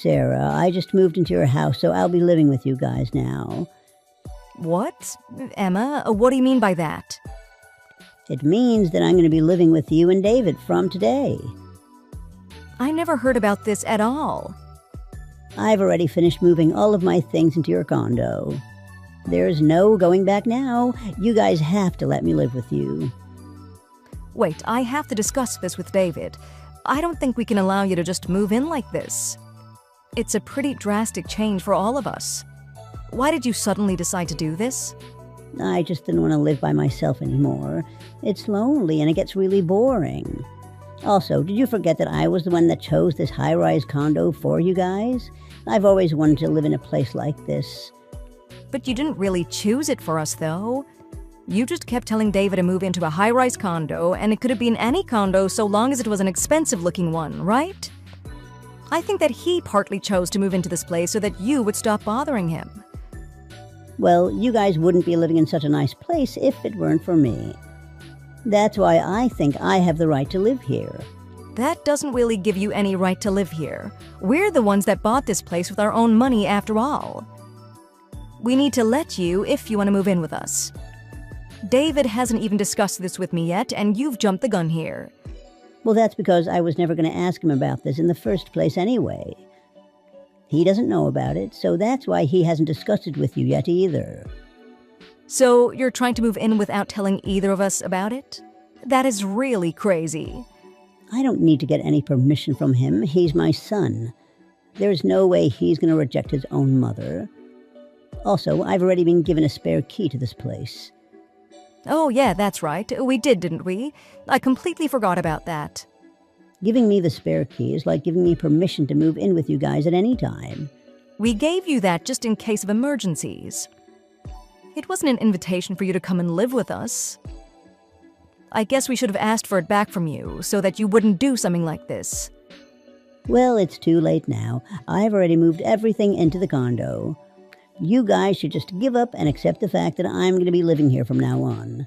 Sarah, I just moved into your house, so I'll be living with you guys now. What? Emma, what do you mean by that? It means that I'm going to be living with you and David from today. I never heard about this at all. I've already finished moving all of my things into your condo. There's no going back now. You guys have to let me live with you. Wait, I have to discuss this with David. I don't think we can allow you to just move in like this. It's a pretty drastic change for all of us. Why did you suddenly decide to do this? I just didn't want to live by myself anymore. It's lonely and it gets really boring. Also, did you forget that I was the one that chose this high-rise condo for you guys? I've always wanted to live in a place like this. But you didn't really choose it for us, though. You just kept telling David to move into a high-rise condo, and it could have been any condo so long as it was an expensive-looking one, right? I think that he partly chose to move into this place so that you would stop bothering him. Well, you guys wouldn't be living in such a nice place if it weren't for me. That's why I think I have the right to live here. That doesn't really give you any right to live here. We're the ones that bought this place with our own money after all. We need to let you if you want to move in with us. David hasn't even discussed this with me yet, and you've jumped the gun here. Well, that's because I was never going to ask him about this in the first place anyway. He doesn't know about it, so that's why he hasn't discussed it with you yet either. So you're trying to move in without telling either of us about it? That is really crazy. I don't need to get any permission from him. He's my son. There's no way he's going to reject his own mother. Also, I've already been given a spare key to this place. Oh yeah, that's right. We did, didn't we? I completely forgot about that. Giving me the spare key is like giving me permission to move in with you guys at any time. We gave you that just in case of emergencies. It wasn't an invitation for you to come and live with us. I guess we should have asked for it back from you so that you wouldn't do something like this. Well, it's too late now. I've already moved everything into the condo. You guys should just give up and accept the fact that I'm going to be living here from now on.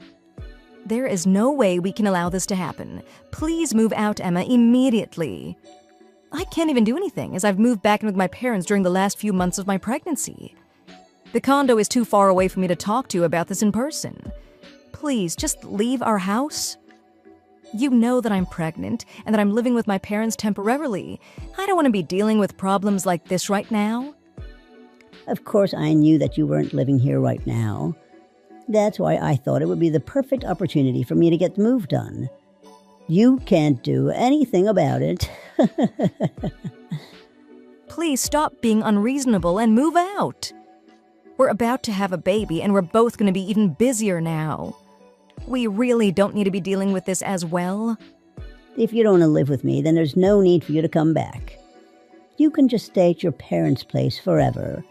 There is no way we can allow this to happen. Please move out, Emma, immediately. I can't even do anything, as I've moved back in with my parents during the last few months of my pregnancy. The condo is too far away for me to talk to you about this in person. Please, just leave our house. You know that I'm pregnant and that I'm living with my parents temporarily. I don't want to be dealing with problems like this right now. Of course, I knew that you weren't living here right now. That's why I thought it would be the perfect opportunity for me to get the move done. You can't do anything about it. Please stop being unreasonable and move out. We're about to have a baby and we're both going to be even busier now. We really don't need to be dealing with this as well. If you don't want to live with me, then there's no need for you to come back. You can just stay at your parents' place forever.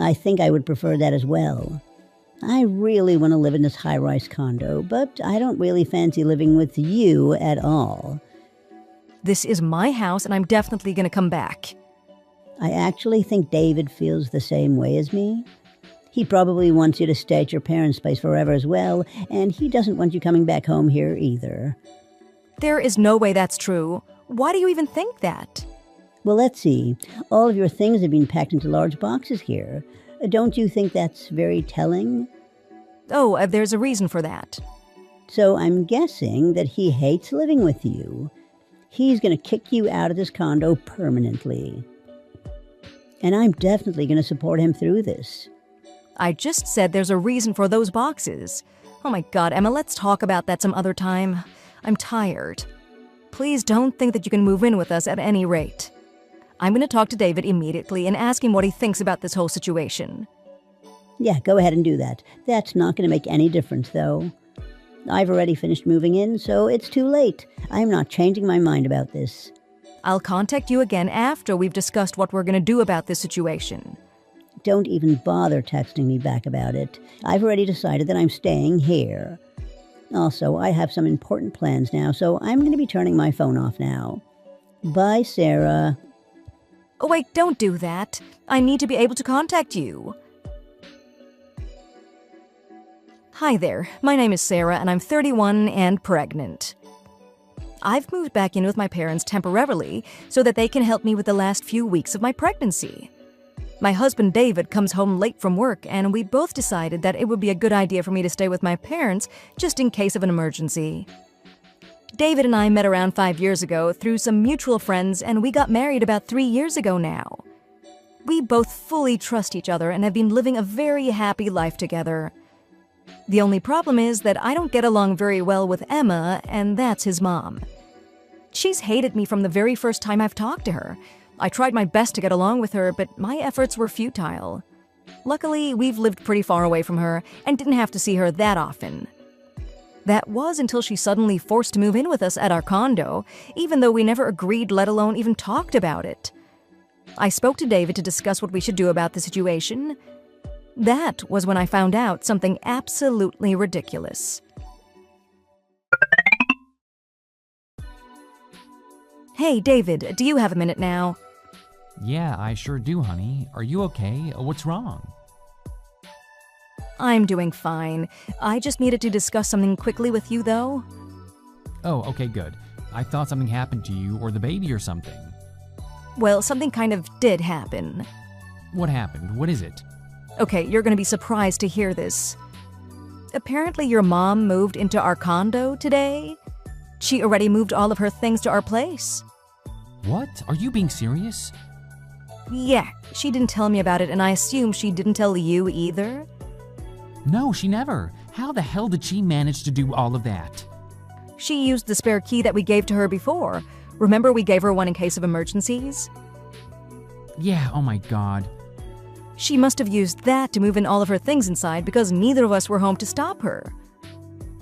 I think I would prefer that as well. I really want to live in this high-rise condo, but I don't really fancy living with you at all. This is my house and I'm definitely going to come back. I actually think David feels the same way as me. He probably wants you to stay at your parents' place forever as well, and he doesn't want you coming back home here either. There is no way that's true. Why do you even think that? Well, let's see. All of your things have been packed into large boxes here. Don't you think that's very telling? Oh, there's a reason for that. So I'm guessing that he hates living with you. He's going to kick you out of this condo permanently. And I'm definitely going to support him through this. I just said there's a reason for those boxes. Oh my God, Emma, let's talk about that some other time. I'm tired. Please don't think that you can move in with us at any rate. I'm going to talk to David immediately and ask him what he thinks about this whole situation. Yeah, go ahead and do that. That's not going to make any difference, though. I've already finished moving in, so it's too late. I'm not changing my mind about this. I'll contact you again after we've discussed what we're going to do about this situation. Don't even bother texting me back about it. I've already decided that I'm staying here. Also, I have some important plans now, so I'm going to be turning my phone off now. Bye, Sarah. Oh, wait, don't do that. I need to be able to contact you. Hi there, my name is Sarah and I'm 31 and pregnant. I've moved back in with my parents temporarily so that they can help me with the last few weeks of my pregnancy. My husband David comes home late from work, and we both decided that it would be a good idea for me to stay with my parents just in case of an emergency. David and I met around 5 years ago through some mutual friends, and we got married about 3 years ago now. We both fully trust each other and have been living a very happy life together. The only problem is that I don't get along very well with Emma, and that's his mom. She's hated me from the very first time I've talked to her. I tried my best to get along with her, but my efforts were futile. Luckily, we've lived pretty far away from her and didn't have to see her that often. That was until she suddenly forced to move in with us at our condo, even though we never agreed, let alone even talked about it. I spoke to David to discuss what we should do about the situation. That was when I found out something absolutely ridiculous. Hey, David, do you have a minute now? Yeah, I sure do, honey. Are you okay? What's wrong? I'm doing fine. I just needed to discuss something quickly with you, though. Oh, okay, good. I thought something happened to you or the baby or something. Well, something kind of did happen. What happened? What is it? Okay, you're gonna be surprised to hear this. Apparently your mom moved into our condo today. She already moved all of her things to our place. What? Are you being serious? Yeah, she didn't tell me about it, and I assume she didn't tell you either. No, she never. How the hell did she manage to do all of that? She used the spare key that we gave to her before. Remember we gave her one in case of emergencies? Yeah, oh my god. She must have used that to move in all of her things inside because neither of us were home to stop her.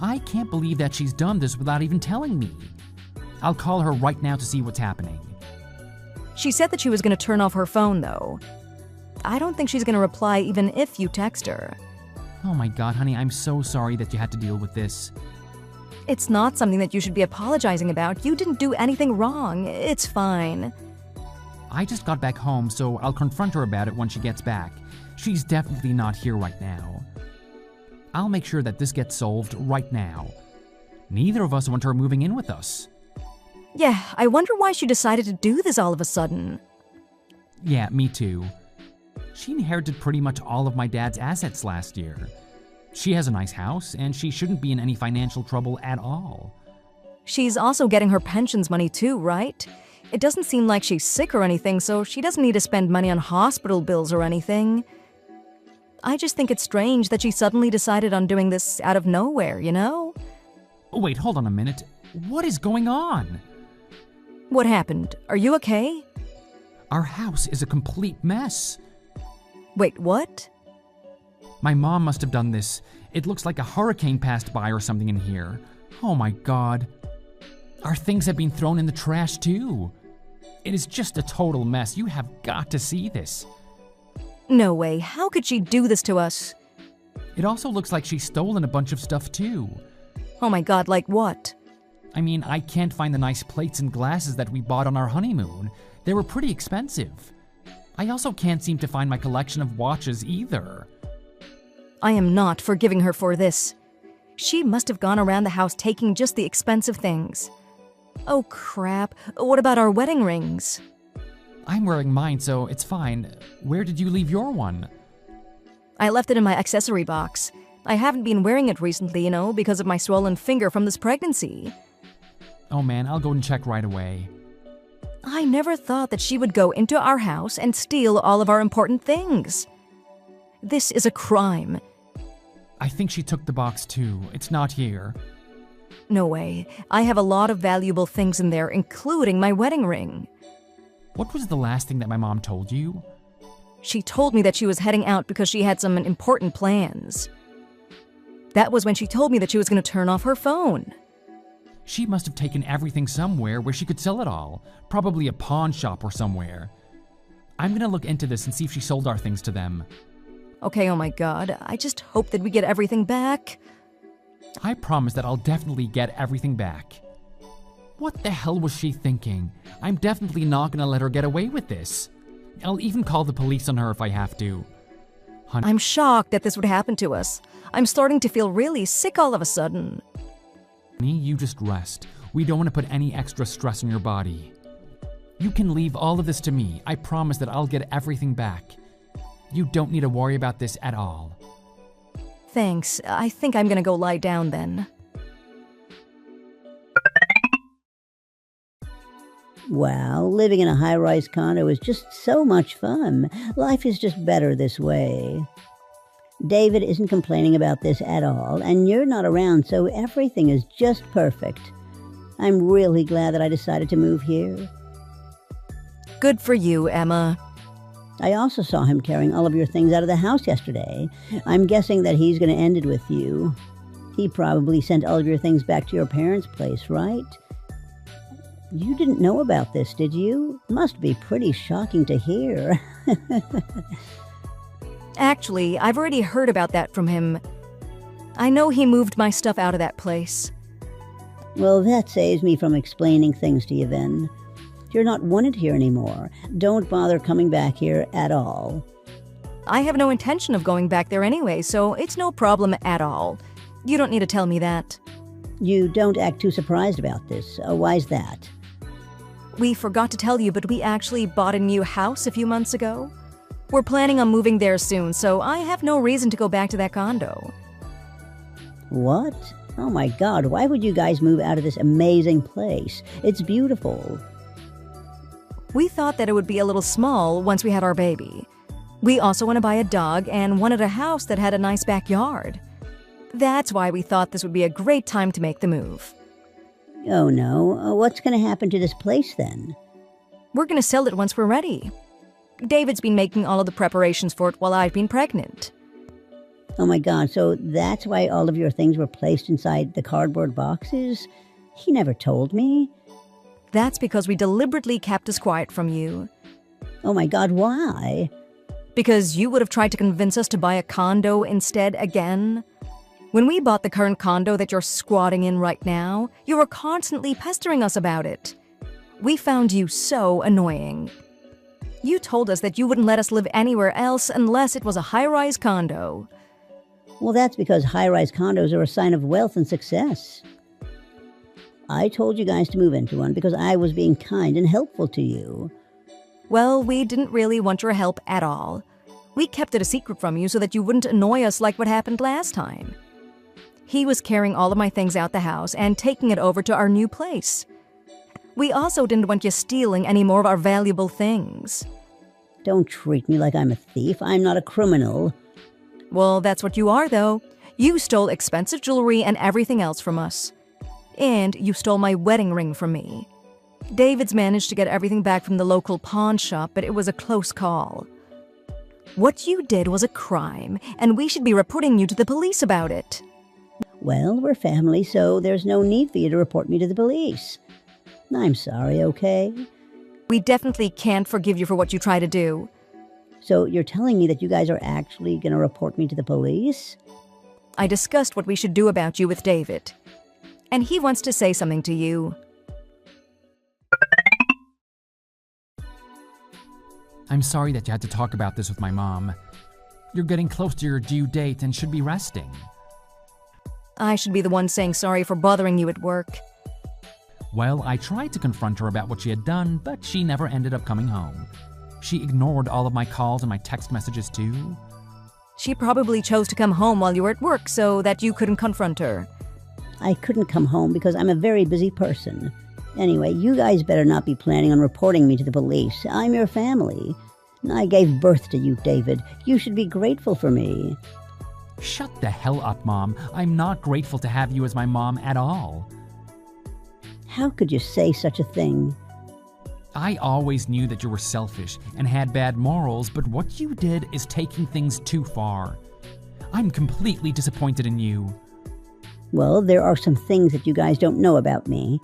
I can't believe that she's done this without even telling me. I'll call her right now to see what's happening. She said that she was going to turn off her phone, though. I don't think she's going to reply even if you text her. Oh my god, honey, I'm so sorry that you had to deal with this. It's not something that you should be apologizing about. You didn't do anything wrong. It's fine. I just got back home, so I'll confront her about it when she gets back. She's definitely not here right now. I'll make sure that this gets solved right now. Neither of us want her moving in with us. Yeah, I wonder why she decided to do this all of a sudden. Yeah, me too. She inherited pretty much all of my dad's assets last year. She has a nice house, and she shouldn't be in any financial trouble at all. She's also getting her pensions money too, right? It doesn't seem like she's sick or anything, so she doesn't need to spend money on hospital bills or anything. I just think it's strange that she suddenly decided on doing this out of nowhere, you know? Wait, hold on a minute. What is going on? What happened? Are you okay? Our house is a complete mess. Wait, what? My mom must have done this. It looks like a hurricane passed by or something in here. Oh my god. Our things have been thrown in the trash too. It is just a total mess. You have got to see this. No way. How could she do this to us? It also looks like she's stolen a bunch of stuff too. Oh my god, like what? I mean, I can't find the nice plates and glasses that we bought on our honeymoon. They were pretty expensive. I also can't seem to find my collection of watches either. I am not forgiving her for this. She must have gone around the house taking just the expensive things. Oh crap, what about our wedding rings? I'm wearing mine, so it's fine. Where did you leave your one? I left it in my accessory box. I haven't been wearing it recently, you know, because of my swollen finger from this pregnancy. Oh man, I'll go and check right away. I never thought that she would go into our house and steal all of our important things. This is a crime. I think she took the box too. It's not here. No way. I have a lot of valuable things in there, including my wedding ring. What was the last thing that my mom told you? She told me that she was heading out because she had some important plans. That was when she told me that she was going to turn off her phone. She must have taken everything somewhere where she could sell it all. Probably a pawn shop or somewhere. I'm gonna look into this and see if she sold our things to them. Okay, oh my god. I just hope that we get everything back. I promise that I'll definitely get everything back. What the hell was she thinking? I'm definitely not gonna let her get away with this. I'll even call the police on her if I have to. I'm shocked that this would happen to us. I'm starting to feel really sick all of a sudden. Honey, you just rest. We don't want to put any extra stress on your body. You can leave all of this to me. I promise that I'll get everything back. You don't need to worry about this at all. Thanks. I think I'm gonna go lie down then. Wow, living in a high-rise condo is just so much fun. Life is just better this way. David isn't complaining about this at all, and you're not around, so everything is just perfect. I'm really glad that I decided to move here. Good for you, Emma. I also saw him carrying all of your things out of the house yesterday. I'm guessing that he's going to end it with you. He probably sent all of your things back to your parents' place, right? You didn't know about this, did you? Must be pretty shocking to hear. Actually, I've already heard about that from him. I know he moved my stuff out of that place. Well, that saves me from explaining things to you then. You're not wanted here anymore. Don't bother coming back here at all. I have no intention of going back there anyway, so it's no problem at all. You don't need to tell me that. You don't act too surprised about this. Why's that? We forgot to tell you, but we actually bought a new house a few months ago. We're planning on moving there soon, so I have no reason to go back to that condo. What? Oh my God, why would you guys move out of this amazing place? It's beautiful. We thought that it would be a little small once we had our baby. We also want to buy a dog and wanted a house that had a nice backyard. That's why we thought this would be a great time to make the move. Oh no, what's going to happen to this place then? We're going to sell it once we're ready. David's been making all of the preparations for it while I've been pregnant. Oh my God, so that's why all of your things were placed inside the cardboard boxes? He never told me. That's because we deliberately kept this quiet from you. Oh my God, why? Because you would have tried to convince us to buy a condo instead again. When we bought the current condo that you're squatting in right now, you were constantly pestering us about it. We found you so annoying. You told us that you wouldn't let us live anywhere else unless it was a high-rise condo. Well, that's because high-rise condos are a sign of wealth and success. I told you guys to move into one because I was being kind and helpful to you. Well, we didn't really want your help at all. We kept it a secret from you so that you wouldn't annoy us like what happened last time. He was carrying all of my things out the house and taking it over to our new place. We also didn't want you stealing any more of our valuable things. Don't treat me like I'm a thief. I'm not a criminal. Well, that's what you are, though. You stole expensive jewelry and everything else from us. And you stole my wedding ring from me. David's managed to get everything back from the local pawn shop, but it was a close call. What you did was a crime, and we should be reporting you to the police about it. Well, we're family, so there's no need for you to report me to the police. I'm sorry, okay? We definitely can't forgive you for what you try to do. So you're telling me that you guys are actually going to report me to the police? I discussed what we should do about you with David. And he wants to say something to you. I'm sorry that you had to talk about this with my mom. You're getting close to your due date and should be resting. I should be the one saying sorry for bothering you at work. Well, I tried to confront her about what she had done, but she never ended up coming home. She ignored all of my calls and my text messages too. She probably chose to come home while you were at work so that you couldn't confront her. I couldn't come home because I'm a very busy person. Anyway, you guys better not be planning on reporting me to the police. I'm your family. I gave birth to you, David. You should be grateful for me. Shut the hell up, Mom. I'm not grateful to have you as my mom at all. How could you say such a thing? I always knew that you were selfish and had bad morals, but what you did is taking things too far. I'm completely disappointed in you. Well, there are some things that you guys don't know about me.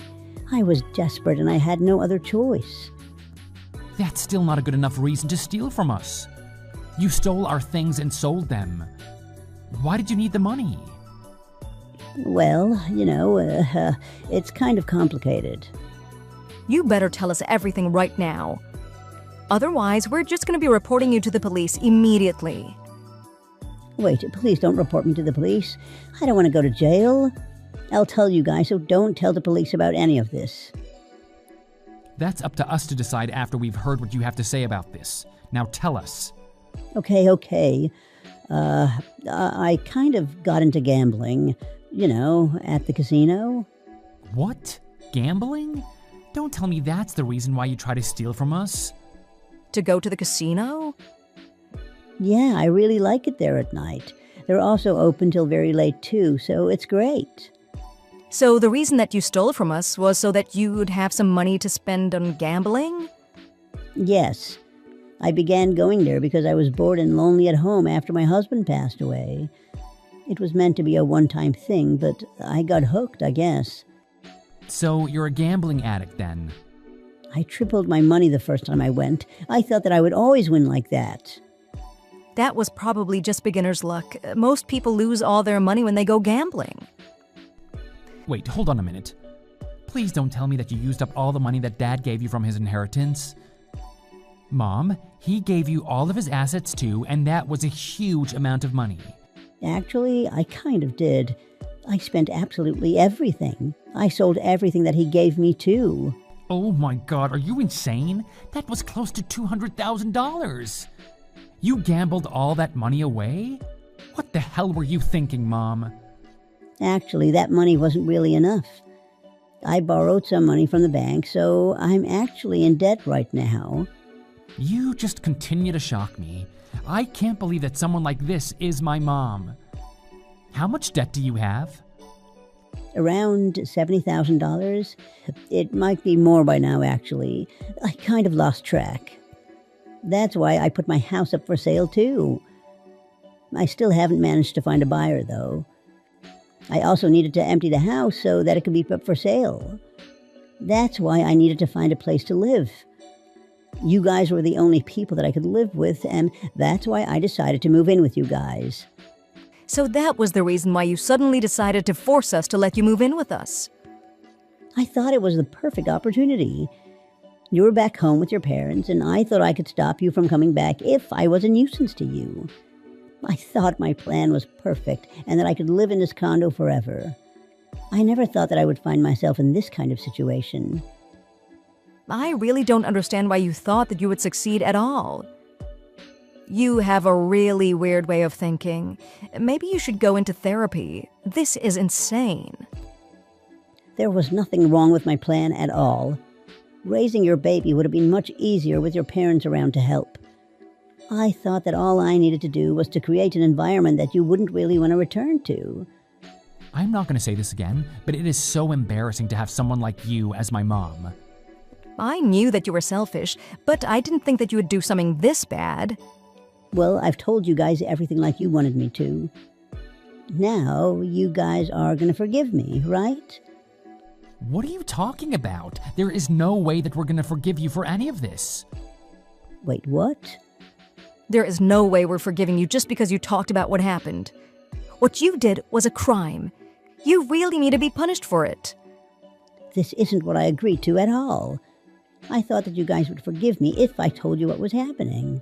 I was desperate and I had no other choice. That's still not a good enough reason to steal from us. You stole our things and sold them. Why did you need the money? Well, it's kind of complicated. You better tell us everything right now. Otherwise, we're just going to be reporting you to the police immediately. Wait, please don't report me to the police. I don't want to go to jail. I'll tell you guys, so don't tell the police about any of this. That's up to us to decide after we've heard what you have to say about this. Now tell us. Okay. I kind of got into gambling, at the casino. What? Gambling? Don't tell me that's the reason why you try to steal from us. To go to the casino? Yeah, I really like it there at night. They're also open till very late too, so it's great. So the reason that you stole from us was so that you would have some money to spend on gambling? Yes. I began going there because I was bored and lonely at home after my husband passed away. It was meant to be a one-time thing, but I got hooked, I guess. So you're a gambling addict then? I tripled my money the first time I went. I thought that I would always win like that. That was probably just beginner's luck. Most people lose all their money when they go gambling. Wait, hold on a minute. Please don't tell me that you used up all the money that Dad gave you from his inheritance. Mom, he gave you all of his assets too, and that was a huge amount of money. Actually, I kind of did. I spent absolutely everything. I sold everything that he gave me too. Oh my God, are you insane? That was close to $200,000. You gambled all that money away? What the hell were you thinking, Mom? Actually, that money wasn't really enough. I borrowed some money from the bank, so I'm actually in debt right now. You just continue to shock me. I can't believe that someone like this is my mom. How much debt do you have? Around $70,000. It might be more by now, actually. I kind of lost track. That's why I put my house up for sale, too. I still haven't managed to find a buyer, though. I also needed to empty the house so that it could be put for sale. That's why I needed to find a place to live. You guys were the only people that I could live with, and that's why I decided to move in with you guys. So that was the reason why you suddenly decided to force us to let you move in with us. I thought it was the perfect opportunity. You were back home with your parents, and I thought I could stop you from coming back if I was a nuisance to you. I thought my plan was perfect and that I could live in this condo forever. I never thought that I would find myself in this kind of situation. I really don't understand why you thought that you would succeed at all. You have a really weird way of thinking. Maybe you should go into therapy. This is insane. There was nothing wrong with my plan at all. Raising your baby would have been much easier with your parents around to help. I thought that all I needed to do was to create an environment that you wouldn't really want to return to. I'm not going to say this again, but it is so embarrassing to have someone like you as my mom. I knew that you were selfish, but I didn't think that you would do something this bad. Well, I've told you guys everything like you wanted me to. Now, you guys are going to forgive me, right? What are you talking about? There is no way that we're going to forgive you for any of this. Wait, what? There is no way we're forgiving you just because you talked about what happened. What you did was a crime. You really need to be punished for it. This isn't what I agreed to at all. I thought that you guys would forgive me if I told you what was happening.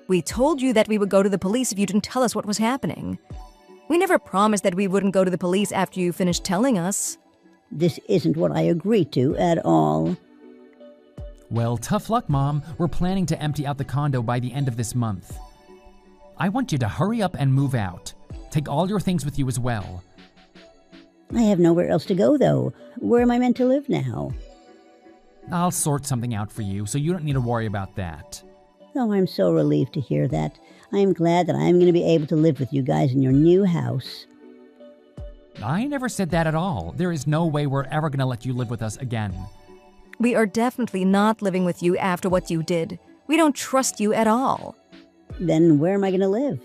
We told you that we would go to the police if you didn't tell us what was happening. We never promised that we wouldn't go to the police after you finished telling us. This isn't what I agreed to at all. Well, tough luck, Mom. We're planning to empty out the condo by the end of this month. I want you to hurry up and move out. Take all your things with you as well. I have nowhere else to go, though. Where am I meant to live now? I'll sort something out for you, so you don't need to worry about that. Oh, I'm so relieved to hear that. I am glad that I'm going to be able to live with you guys in your new house. I never said that at all. There is no way we're ever going to let you live with us again. We are definitely not living with you after what you did. We don't trust you at all. Then where am I going to live?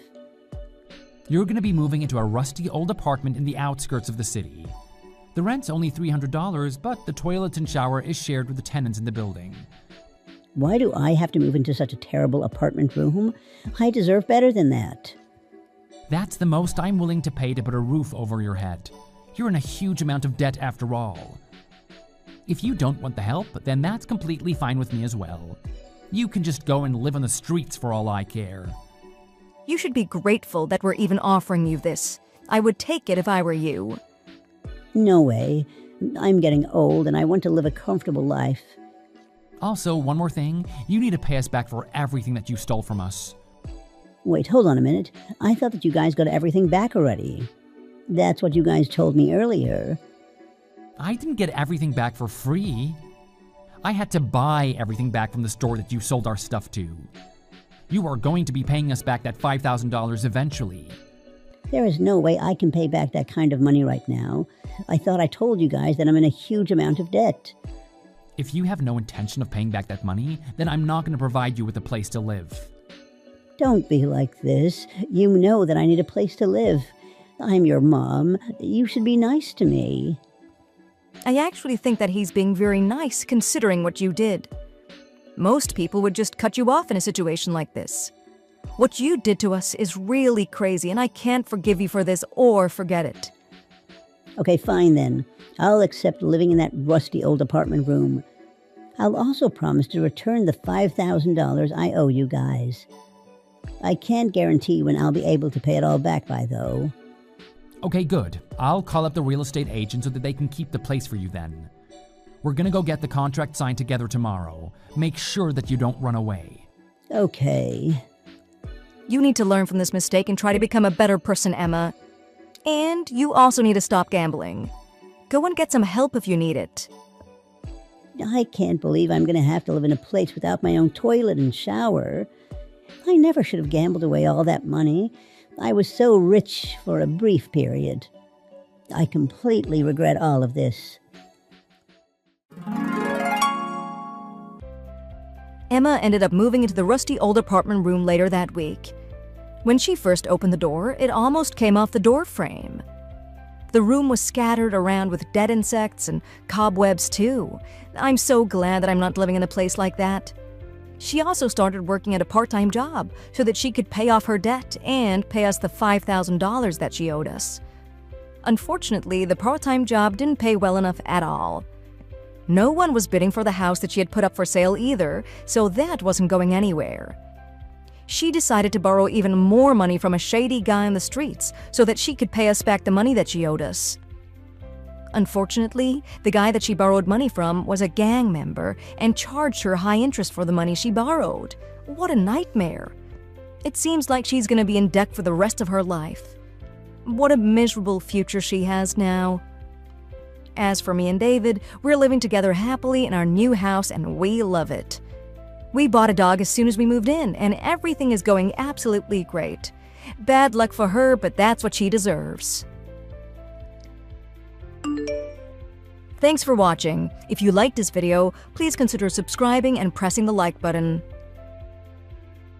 You're going to be moving into a rusty old apartment in the outskirts of the city. The rent's only $300, but the toilet and shower is shared with the tenants in the building. Why do I have to move into such a terrible apartment room? I deserve better than that. That's the most I'm willing to pay to put a roof over your head. You're in a huge amount of debt after all. If you don't want the help, then that's completely fine with me as well. You can just go and live on the streets for all I care. You should be grateful that we're even offering you this. I would take it if I were you. No way. I'm getting old and I want to live a comfortable life. Also, one more thing. You need to pay us back for everything that you stole from us. Wait, hold on a minute. I thought that you guys got everything back already. That's what you guys told me earlier. I didn't get everything back for free. I had to buy everything back from the store that you sold our stuff to. You are going to be paying us back that $5,000 eventually. There is no way I can pay back that kind of money right now. I thought I told you guys that I'm in a huge amount of debt. If you have no intention of paying back that money, then I'm not going to provide you with a place to live. Don't be like this. You know that I need a place to live. I'm your mom. You should be nice to me. I actually think that he's being very nice considering what you did. Most people would just cut you off in a situation like this. What you did to us is really crazy, and I can't forgive you for this or forget it. Okay, fine then. I'll accept living in that rusty old apartment room. I'll also promise to return the $5,000 I owe you guys. I can't guarantee when I'll be able to pay it all back by, though. Okay, good. I'll call up the real estate agent so that they can keep the place for you then. We're gonna go get the contract signed together tomorrow. Make sure that you don't run away. Okay. You need to learn from this mistake and try to become a better person, Emma. And you also need to stop gambling. Go and get some help if you need it. I can't believe I'm going to have to live in a place without my own toilet and shower. I never should have gambled away all that money. I was so rich for a brief period. I completely regret all of this. Emma ended up moving into the rusty old apartment room later that week. When she first opened the door, it almost came off the door frame. The room was scattered around with dead insects and cobwebs too. I'm so glad that I'm not living in a place like that. She also started working at a part-time job so that she could pay off her debt and pay us the $5,000 that she owed us. Unfortunately, the part-time job didn't pay well enough at all. No one was bidding for the house that she had put up for sale either, so that wasn't going anywhere. She decided to borrow even more money from a shady guy on the streets so that she could pay us back the money that she owed us. Unfortunately, the guy that she borrowed money from was a gang member and charged her high interest for the money she borrowed. What a nightmare. It seems like she's going to be in debt for the rest of her life. What a miserable future she has now. As for me and David, we're living together happily in our new house and we love it. We bought a dog as soon as we moved in, and everything is going absolutely great. Bad luck for her, but that's what she deserves. Thanks for watching. If you liked this video, please consider subscribing and pressing the like button.